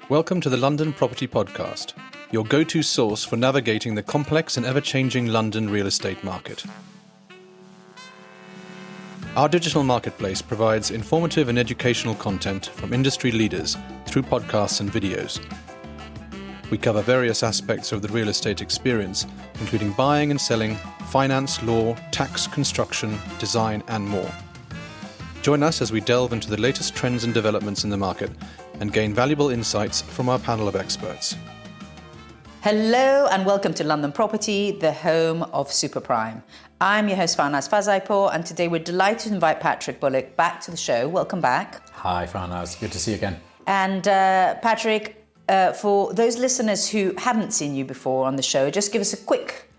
Welcome to the London Property Podcast, your go-to source for navigating the complex and ever-changing London real estate market. Our digital marketplace provides informative and educational content from industry leaders through podcasts and videos. We cover various aspects of the real estate experience, including buying and selling, finance, law, tax, construction, design, and more. Join us as we delve into the latest trends and developments in the market and gain valuable insights from our panel of experts. Hello and welcome to London Property, the home of super prime. I'm your host Farnaz Fazaipour, and today we're delighted to invite Patrick Bullick back to the show. Welcome back. Hi Farnaz, good to see you again. And Patrick, for those listeners who haven't seen you before on the show, just give us a quick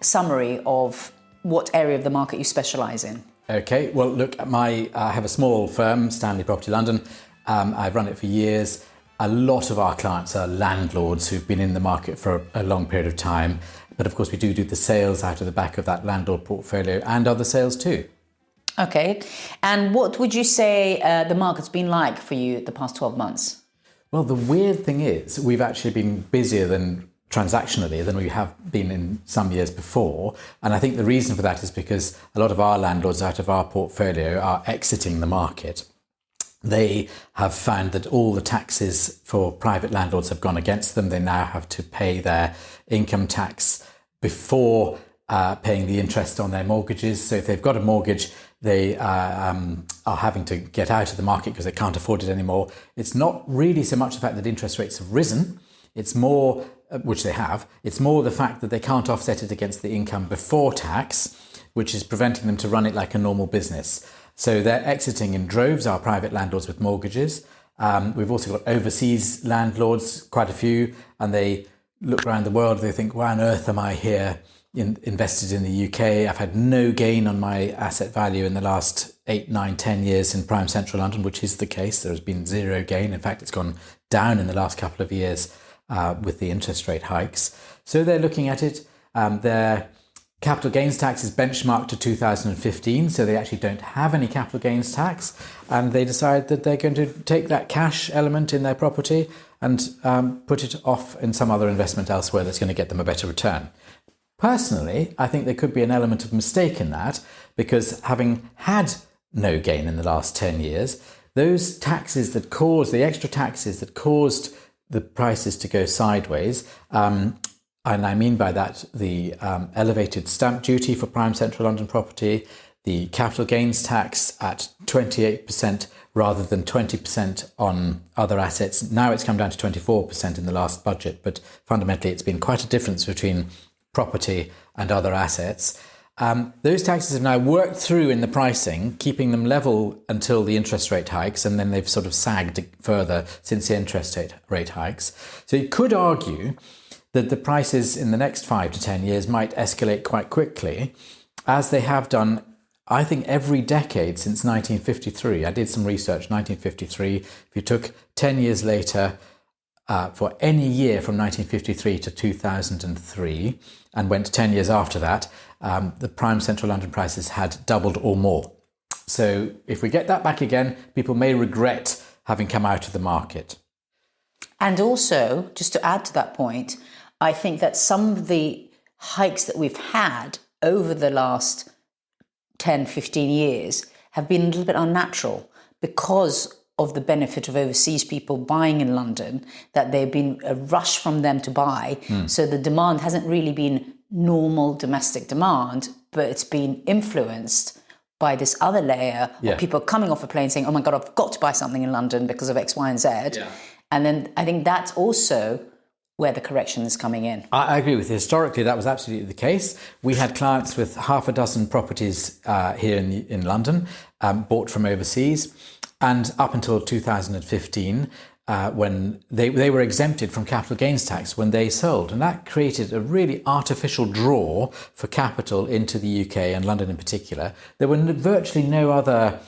summary of what area of the market you specialise in. Okay, well look, I have a small firm, Stanley Property London. I've run it for years. A lot of our clients are landlords who've been in the market for a long period of time. But of course we do the sales out of the back of that landlord portfolio and other sales too. Okay, and what would you say the market's been like for you the past 12 months? Well, the weird thing is we've actually been busier than transactionally than we have been in some years before. And I think the reason for that is because a lot of our landlords out of our portfolio are exiting the market. They have found that all the taxes for private landlords have gone against them. They now have to pay their income tax before paying the interest on their mortgages. So if they've got a mortgage, they are having to get out of the market because they can't afford it anymore. It's not really so much the fact that interest rates have risen. It's more, which they have, it's more the fact that they can't offset it against the income before tax, which is preventing them to run it like a normal business. So they're exiting in droves, our private landlords with mortgages. We've also got overseas landlords, quite a few, and they look around the world, they think, why on earth am I here invested in the UK? I've had no gain on my asset value in the last 8, 9, 10 years in prime central London, which is the case. There has been zero gain. In fact, it's gone down in the last couple of years with the interest rate hikes. So they're looking at it. Their capital gains tax is benchmarked to 2015, so they actually don't have any capital gains tax, and they decide that they're going to take that cash element in their property and put it off in some other investment elsewhere that's going to get them a better return. Personally, I think there could be an element of mistake in that, because having had no gain in the last 10 years, those taxes that caused, the extra taxes that caused the prices to go sideways, and I mean by that the elevated stamp duty for prime central London property, the capital gains tax at 28% rather than 20% on other assets. Now it's come down to 24% in the last budget, but fundamentally it's been quite a difference between property and other assets. Those taxes have now worked through in the pricing, keeping them level until the interest rate hikes, and then they've sort of sagged further since the interest rate hikes. So you could argue that the prices in the next 5 to 10 years might escalate quite quickly, as they have done, I think, every decade since 1953. I did some research, 1953. If you took 10 years later, for any year from 1953 to 2003, and went 10 years after that, the prime central London prices had doubled or more. So if we get that back again, people may regret having come out of the market. And also, just to add to that point, I think that some of the hikes that we've had over the last 10, 15 years have been a little bit unnatural because of the benefit of overseas people buying in London, that there've been a rush from them to buy. So the demand hasn't really been normal domestic demand, but it's been influenced by this other layer of people coming off a plane saying, oh my God, I've got to buy something in London because of X, Y, and Z. Yeah. And then I think that's also where the correction is coming in. I agree with you. Historically, that was absolutely the case. We had clients with half a dozen properties here in London, bought from overseas. And up until 2015, when they were exempted from capital gains tax when they sold. And that created a really artificial draw for capital into the UK and London in particular. There were virtually no other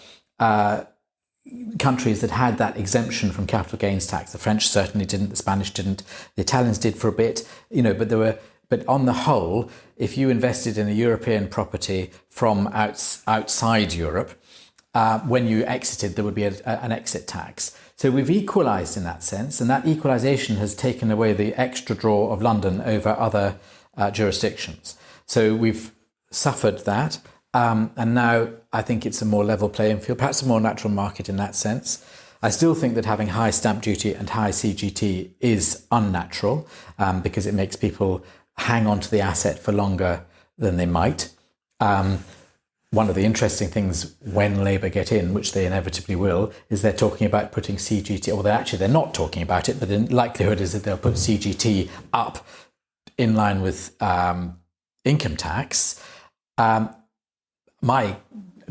countries that had that exemption from capital gains tax. The French certainly didn't, the Spanish didn't, the Italians did for a bit, but on the whole, if you invested in a European property from outside Europe, when you exited, there would be an exit tax. So we've equalised in that sense, and that equalisation has taken away the extra draw of London over other jurisdictions. So we've suffered that, and now I think it's a more level playing field, perhaps a more natural market in that sense. I still think that having high stamp duty and high CGT is unnatural because it makes people hang on to the asset for longer than they might. One of the interesting things when Labour get in, which they inevitably will, is they're talking about putting CGT, or they're not talking about it, but the likelihood is that they'll put CGT up in line with income tax. My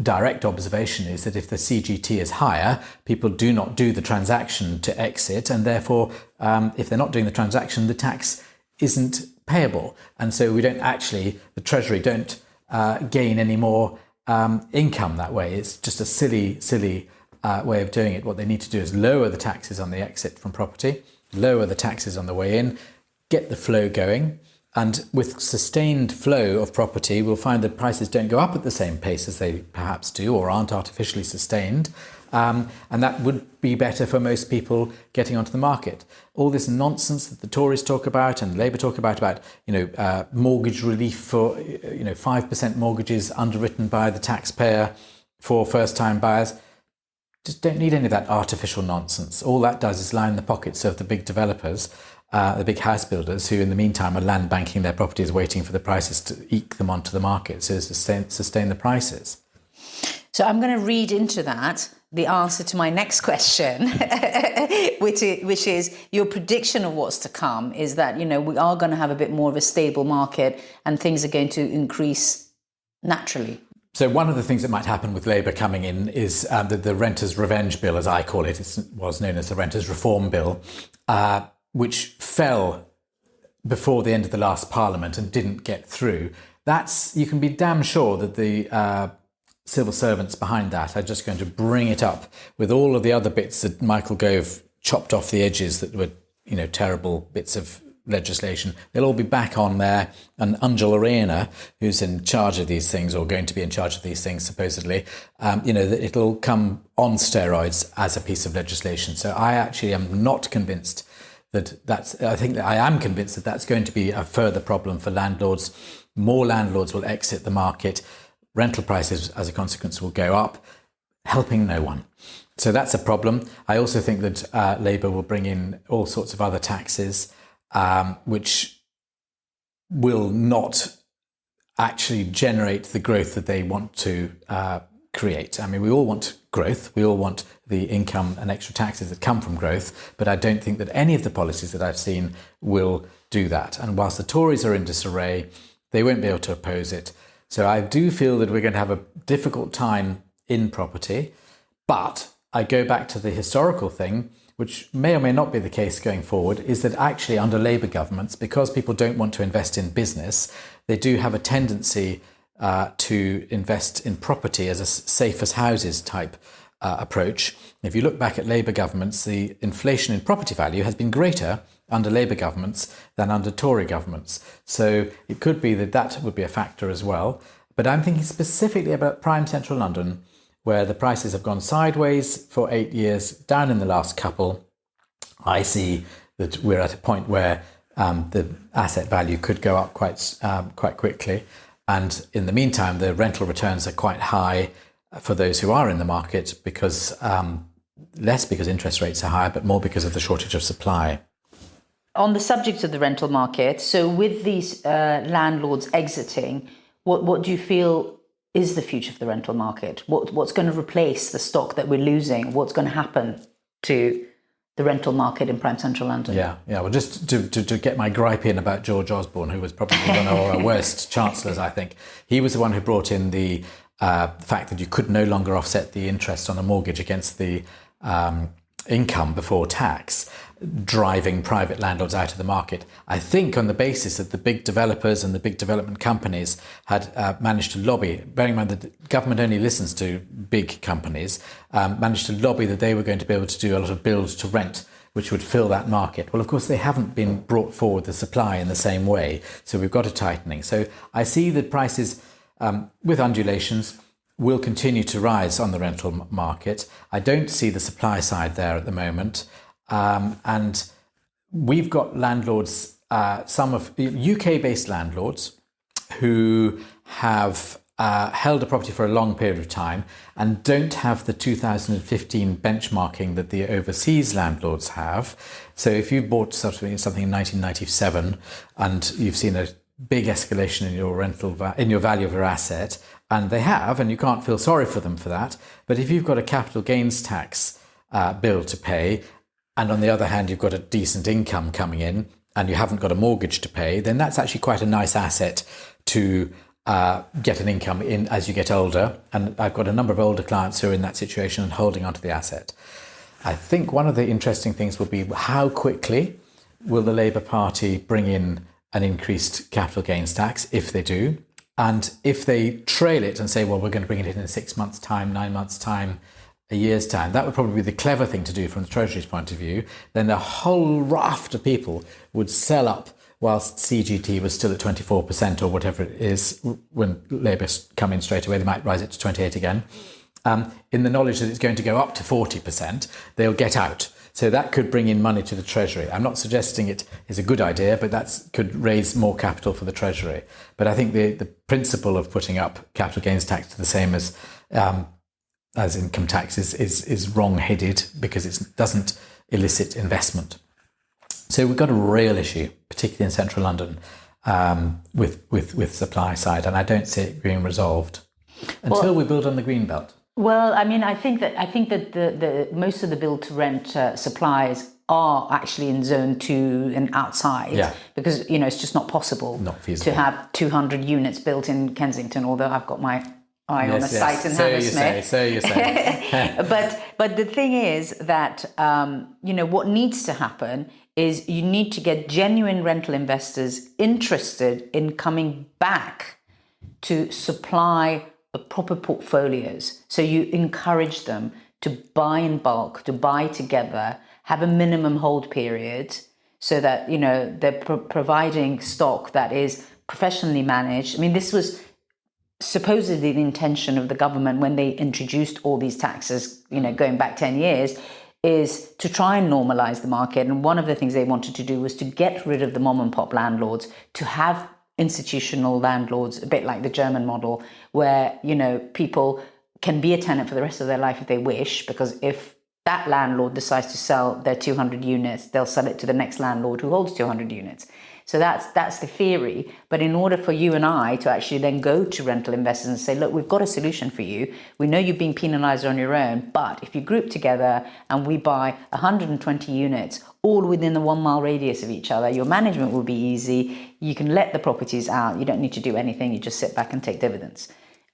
direct observation is that if the CGT is higher, people do not do the transaction to exit, and therefore, if they're not doing the transaction, the tax isn't payable. And so the Treasury don't gain any more income that way. It's just a silly way of doing it. What they need to do is lower the taxes on the exit from property, lower the taxes on the way in, get the flow going. And with sustained flow of property, we'll find that prices don't go up at the same pace as they perhaps do, or aren't artificially sustained. And that would be better for most people getting onto the market. All this nonsense that the Tories talk about and Labour talk about mortgage relief for 5% mortgages underwritten by the taxpayer for first-time buyers, just don't need any of that artificial nonsense. All that does is line the pockets of the big developers, the big house builders, who in the meantime are land banking their properties, waiting for the prices to eke them onto the market, so to sustain the prices. So I'm going to read into that the answer to my next question, which is your prediction of what's to come is that, we are going to have a bit more of a stable market and things are going to increase naturally. So one of the things that might happen with Labour coming in is the Renters' Revenge Bill, as I call it. It was known as the Renters' Reform Bill, which fell before the end of the last Parliament and didn't get through. You can be damn sure that the civil servants behind that are just going to bring it up with all of the other bits that Michael Gove chopped off the edges that were, terrible bits of legislation. They'll all be back on there, and Angela Rayner, who's in charge of these things, or going to be in charge of these things supposedly, that it'll come on steroids as a piece of legislation. So I actually am not convinced I am convinced that that's going to be a further problem for landlords. More landlords will exit the market. Rental prices, as a consequence, will go up, helping no one. So that's a problem. I also think that Labour will bring in all sorts of other taxes, which will not actually generate the growth that they want to create. I mean, we all want growth. We all want the income and extra taxes that come from growth. But I don't think that any of the policies that I've seen will do that. And whilst the Tories are in disarray, they won't be able to oppose it. So I do feel that we're going to have a difficult time in property. But I go back to the historical thing, which may or may not be the case going forward, is that actually under Labour governments, because people don't want to invest in business, they do have a tendency to invest in property as a safe as houses type approach. If you look back at Labour governments, the inflation in property value has been greater under Labour governments than under Tory governments. So it could be that would be a factor as well. But I'm thinking specifically about prime central London, where the prices have gone sideways for 8 years, down in the last couple. I see that we're at a point where the asset value could go up quite quickly. And in the meantime, the rental returns are quite high for those who are in the market, because less because interest rates are higher, but more because of the shortage of supply. On the subject of the rental market, so with these landlords exiting, what do you feel is the future of the rental market? What's going to replace the stock that we're losing? What's going to happen to the rental market in prime central London? Yeah. Well, just to get my gripe in about George Osborne, who was probably one of our worst chancellors, I think. He was the one who brought in the fact that you could no longer offset the interest on a mortgage against the income before tax, driving private landlords out of the market. I think on the basis that the big developers and the big development companies had managed to lobby, bearing in mind that the government only listens to big companies, managed to lobby that they were going to be able to do a lot of build to rent, which would fill that market. Well, of course, they haven't been brought forward the supply in the same way. So we've got a tightening. So I see the prices with undulations. will continue to rise on the rental market. I don't see the supply side there at the moment. And we've got landlords, some of UK-based landlords who have held a property for a long period of time and don't have the 2015 benchmarking that the overseas landlords have. So if you bought something in 1997 and you've seen a big escalation in your in your value of your asset, and they have, and you can't feel sorry for them for that. But if you've got a capital gains tax bill to pay, and on the other hand, you've got a decent income coming in and you haven't got a mortgage to pay, then that's actually quite a nice asset to get an income in as you get older. And I've got a number of older clients who are in that situation and holding onto the asset. I think one of the interesting things will be how quickly will the Labour Party bring in an increased capital gains tax, if they do. And if they trail it and say, well, we're going to bring it in 6 months' time, 9 months' time, a year's time, that would probably be the clever thing to do from the Treasury's point of view. Then the whole raft of people would sell up whilst CGT was still at 24% or whatever it is. When Labour come in straight away, they might rise it to 28 again. In the knowledge that it's going to go up to 40%, they'll get out. So that could bring in money to the Treasury. I'm not suggesting it is a good idea, but that could raise more capital for the Treasury. But I think the principle of putting up capital gains tax to the same as income tax is wrong-headed because it doesn't elicit investment. So we've got a real issue, particularly in central London, with supply side, and I don't see it being resolved until we build on the green belt. Well, I mean, I think that the most of the build to rent supplies are actually in zone 2 and outside, because it's just not possible to have 200 units built in Kensington. Although I've got my eye on a site in Hammersmith. So you say. But the thing is that what needs to happen is you need to get genuine rental investors interested in coming back to supply proper portfolios. So you encourage them to buy in bulk, to buy together, have a minimum hold period, so that they're providing stock that is professionally managed. I mean, this was supposedly the intention of the government when they introduced all these taxes, going back 10 years, is to try and normalize the market. And one of the things they wanted to do was to get rid of the mom and pop landlords, to have institutional landlords, a bit like the German model, where people can be a tenant for the rest of their life if they wish, because if that landlord decides to sell their 200 units, they'll sell it to the next landlord who holds 200 units. So that's the theory. But in order for you and I to actually then go to rental investors and say, look, we've got a solution for you. We know you're being penalized on your own, but if you group together and we buy 120 units, all within the 1 mile radius of each other, your management will be easy. You can let the properties out. You don't need to do anything. You just sit back and take dividends.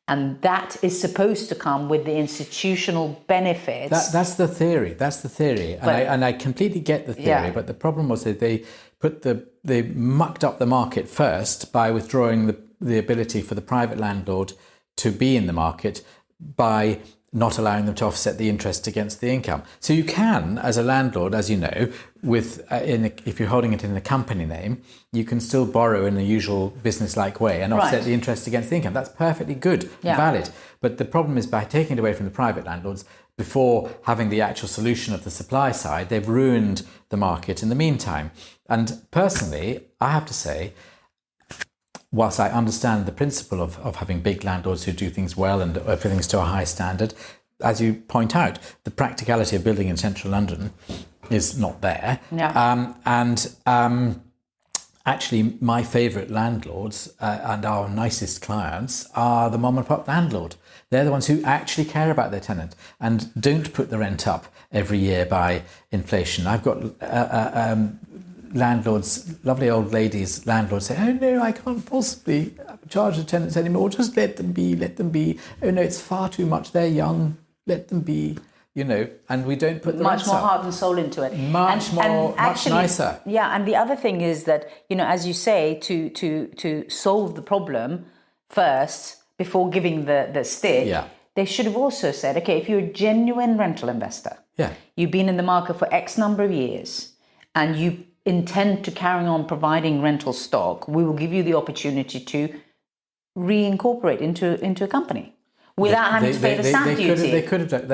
And that is supposed to come with the institutional benefits. That's the theory. That's the theory. And I completely get the theory. But the problem was that they mucked up the market first by withdrawing the ability for the private landlord to be in the market by not allowing them to offset the interest against the income. So you can, as a landlord, as you know, if you're holding it in a company name, you can still borrow in the usual business-like way and offset the interest against the income. That's perfectly good, valid. But the problem is, by taking it away from the private landlords, before having the actual solution of the supply side, they've ruined the market in the meantime. And personally, I have to say, whilst I understand the principle of having big landlords who do things well and everything's to a high standard, as you point out, the practicality of building in central London is not there. Actually, my favourite landlords and our nicest clients are the mom and pop landlord. They're the ones who actually care about their tenant and don't put the rent up every year by inflation. I've got landlords, lovely old ladies, landlords say, oh no, I can't possibly charge the tenants anymore. Just let them be. Oh no, it's far too much. They're young. Let them be. And we don't put the much more heart and soul into it. Much nicer. Yeah, and the other thing is that, as you say, to solve the problem first before giving the stick, they should have also said, okay, if you're a genuine rental investor, you've been in the market for X number of years, and you intend to carry on providing rental stock, we will give you the opportunity to reincorporate into a company. without having to pay the stamp duty. They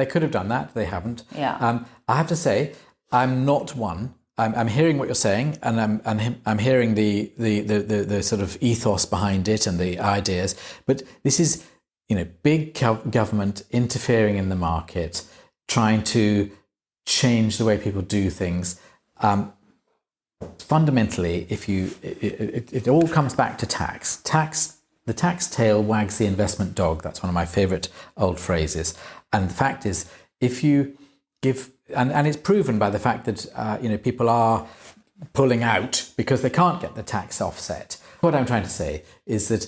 could have done that. They haven't. Yeah. I have to say, I'm not one. I'm hearing what you're saying, and I'm hearing the sort of ethos behind it and the ideas. But this is, big government interfering in the market, trying to change the way people do things. Fundamentally, it all comes back to tax. The tax tail wags the investment dog. That's one of my favourite old phrases. And the fact is, if you give, and it's proven by the fact that people are pulling out because they can't get the tax offset. What I'm trying to say is that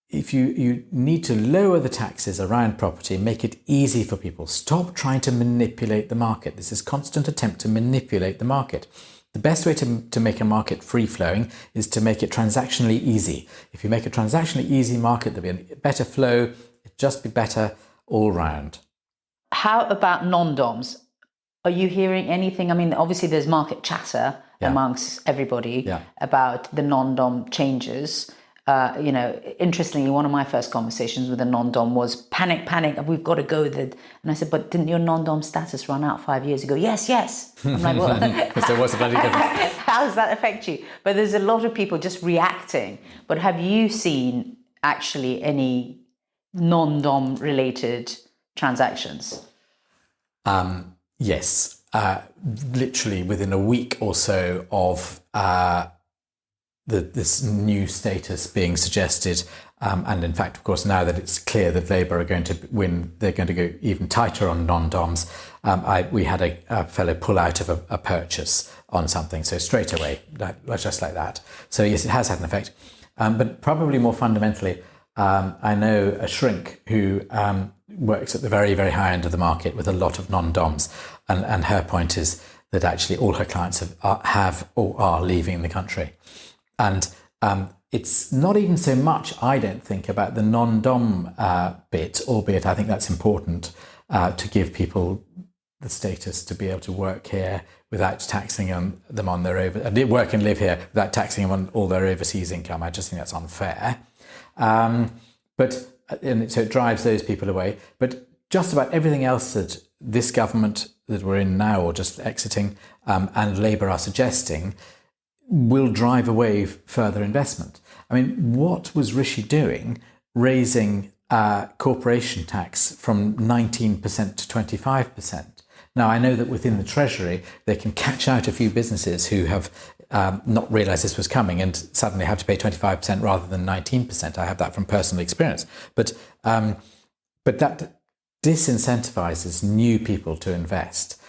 if you need to lower the taxes around property, make it easy for people. Stop trying to manipulate the market. This is constant attempt to manipulate the market. The best way to make a market free-flowing is to make it transactionally easy. If you make a transactionally easy market, there'll be a better flow. It'll just be better all round. How about non-doms? Are you hearing anything? I mean, obviously there's market chatter amongst everybody about the non-dom changes. Interestingly, one of my first conversations with a non-dom was panic, we've got to go. And I said, but didn't your non-dom status run out 5 years ago? Yes. I'm like, well, because there was a bloody difference. How does that affect you? But there's a lot of people just reacting. But have you seen actually any non-dom related transactions? Yes. Literally within a week or so of this new status being suggested, and in fact, of course, now that it's clear that Labour are going to win, they're going to go even tighter on non-doms. We had a fellow pull out of a purchase on something, so straight away, just like that. So yes, it has had an effect, but probably more fundamentally, I know a shrink who works at the very, very high end of the market with a lot of non-doms, and her point is that actually all her clients have or are leaving the country. And it's not even so much, I don't think, about the non-dom bit, albeit I think that's important to give people the status to be able to work here without taxing them on their work and live here without taxing them on all their overseas income. I just think that's unfair. So it drives those people away. But just about everything else that this government that we're in now, or just exiting, and Labour are suggesting, will drive away further investment. I mean, what was Rishi doing, raising corporation tax from 19% to 25%? Now, I know that within the Treasury, they can catch out a few businesses who have not realised this was coming and suddenly have to pay 25% rather than 19%. I have that from personal experience. But that disincentivises new people to invest.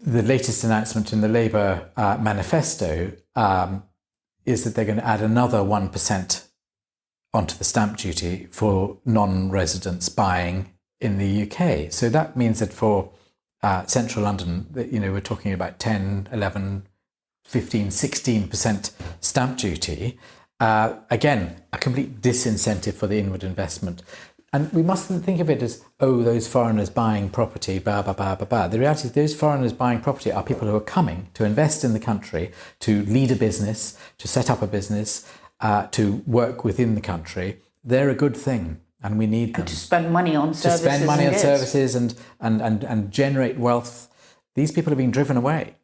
The latest announcement in the Labour manifesto is that they're going to add another 1% onto the stamp duty for non-residents buying in the UK. So that means that for central London, we're talking about 10, 11, 15, 16% stamp duty. Again, a complete disincentive for the inward investment. And we mustn't think of it as, those foreigners buying property, blah, blah, blah, blah, blah. The reality is those foreigners buying property are people who are coming to invest in the country, to lead a business, to set up a business, to work within the country. They're a good thing, and we need them. And to spend money on services. To spend money on services and generate wealth. These people are being driven away.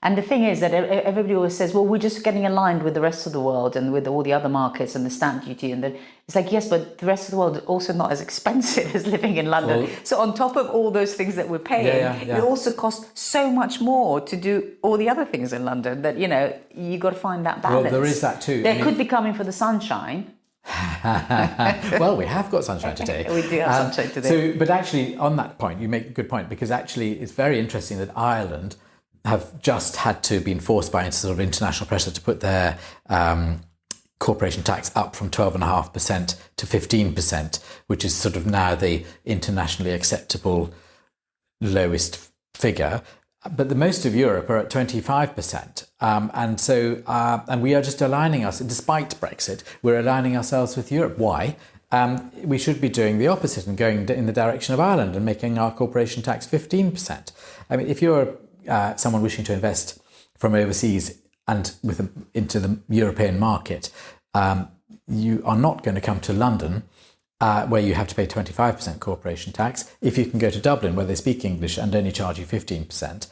And the thing is that everybody always says, well, we're just getting aligned with the rest of the world and with all the other markets and the stamp duty. And then it's like, yes, but the rest of the world is also not as expensive as living in London. Well, so on top of all those things that we're paying, it also costs so much more to do all the other things in London that, you got to find that balance. Well, there is that too. They could be coming for the sunshine. Well, we have got sunshine today. We do have sunshine today. But actually, on that point, you make a good point, because actually it's very interesting that Ireland have just had to be forced by sort of international pressure to put their corporation tax up from 12.5% to 15%, which is sort of now the internationally acceptable lowest figure. But the most of Europe are at 25%. And we are just aligning us, despite Brexit, we're aligning ourselves with Europe. Why? We should be doing the opposite and going in the direction of Ireland and making our corporation tax 15%. I mean, if you're someone wishing to invest from overseas and into the European market, you are not going to come to London, where you have to pay 25% corporation tax, if you can go to Dublin, where they speak English and only charge you 15%.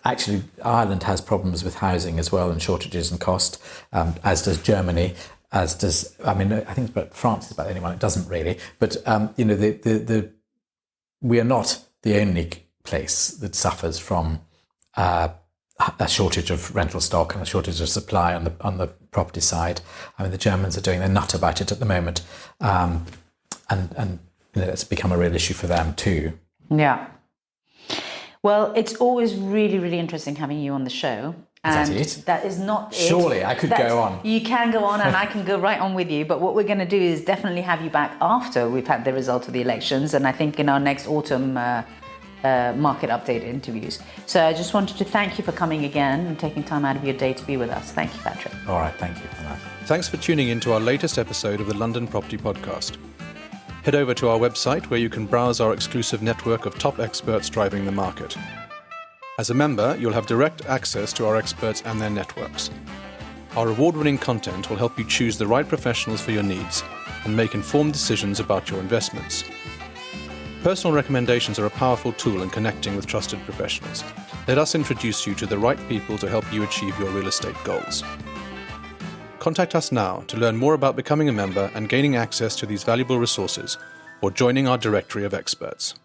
Actually, Ireland has problems with housing as well, and shortages and cost, as does Germany, I think but France is about the only one it doesn't really. But, we are not the only place that suffers from a shortage of rental stock and a shortage of supply on the property side. I mean, the Germans are doing their nut about it at the moment, and it's become a real issue for them too. Yeah. Well, it's always really, really interesting having you on the show. And is that it? That is not it. Surely, I could go on. You can go on and I can go right on with you. But what we're going to do is definitely have you back after we've had the result of the elections. And I think in our next autumn market update interviews. So I just wanted to thank you for coming again and taking time out of your day to be with us. Thank you, Patrick. All right, thank you for that. Thanks for tuning in to our latest episode of the London Property Podcast. Head over to our website where you can browse our exclusive network of top experts driving the market. As a member, you'll have direct access to our experts and their networks. Our award-winning content will help you choose the right professionals for your needs and make informed decisions about your investments. Personal recommendations are a powerful tool in connecting with trusted professionals. Let us introduce you to the right people to help you achieve your real estate goals. Contact us now to learn more about becoming a member and gaining access to these valuable resources, or joining our directory of experts.